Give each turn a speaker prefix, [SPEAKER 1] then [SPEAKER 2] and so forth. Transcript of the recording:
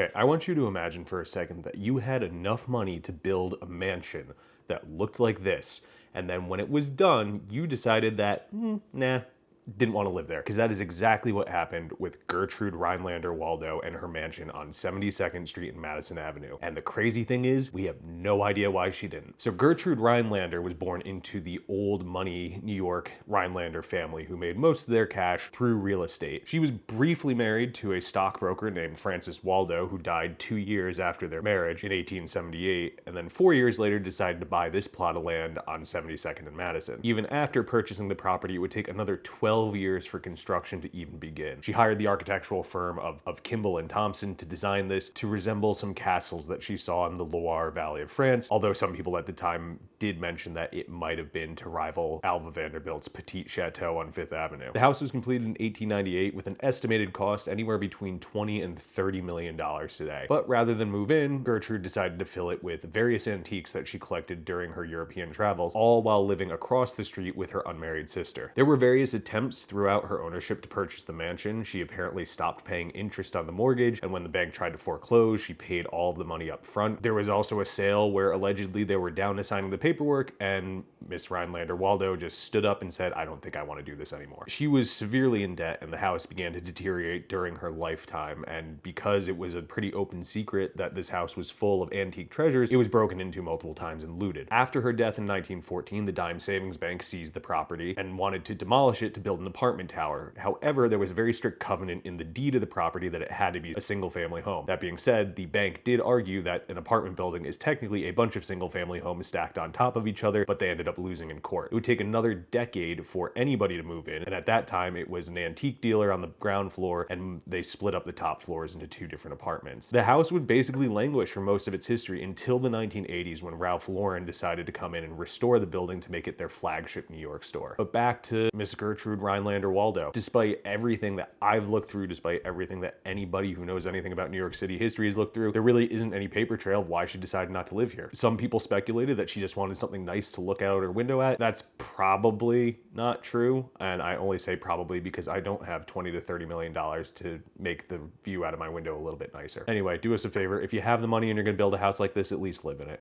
[SPEAKER 1] Okay, I want you to imagine for a second that you had enough money to build a mansion that looked like this, and then when it was done, you decided that, nah, didn't want to live there. Because that is exactly what happened with Gertrude Rhinelander Waldo and her mansion on 72nd Street and Madison Avenue. And the crazy thing is, we have no idea why she didn't. So Gertrude Rhinelander was born into the old money New York Rhinelander family who made most of their cash through real estate. She was briefly married to a stockbroker named Francis Waldo, who died 2 years after their marriage in 1878, and then 4 years later decided to buy this plot of land on 72nd and Madison. Even after purchasing the property, it would take another 12 years for construction to even begin. She hired the architectural firm of Kimball and Thompson to design this to resemble some castles that she saw in the Loire Valley of France, although some people at the time did mention that it might have been to rival Alva Vanderbilt's Petite Chateau on Fifth Avenue. The house was completed in 1898 with an estimated cost anywhere between $20 and $30 million today. But rather than move in, Gertrude decided to fill it with various antiques that she collected during her European travels, all while living across the street with her unmarried sister. There were various attempts throughout her ownership to purchase the mansion. She apparently stopped paying interest on the mortgage, and when the bank tried to foreclose, she paid all of the money up front. There was also a sale where allegedly they were down to signing the paperwork, and Miss Rhinelander Waldo just stood up and said, "I don't think I want to do this anymore." She was severely in debt, and the house began to deteriorate during her lifetime, and because it was a pretty open secret that this house was full of antique treasures, it was broken into multiple times and looted. After her death in 1914, the Dime Savings Bank seized the property and wanted to demolish it to build an apartment tower. However, there was a very strict covenant in the deed of the property that it had to be a single family home. That being said, the bank did argue that an apartment building is technically a bunch of single family homes stacked on top of each other, but they ended up losing in court. It would take another decade for anybody to move in, and at that time it was an antique dealer on the ground floor, and they split up the top floors into 2 different apartments. The house would basically languish for most of its history until the 1980s, when Ralph Lauren decided to come in and restore the building to make it their flagship New York store. But back to Miss Gertrude Rhinelander Waldo. Despite everything that I've looked through, despite everything that anybody who knows anything about New York City history has looked through, there really isn't any paper trail of why she decided not to live here. Some people speculated that she just wanted something nice to look out her window at. That's probably not true, and I only say probably because I don't have $20 to $30 million to make the view out of my window a little bit nicer. Anyway, do us a favor. If you have the money and you're going to build a house like this, at least live in it.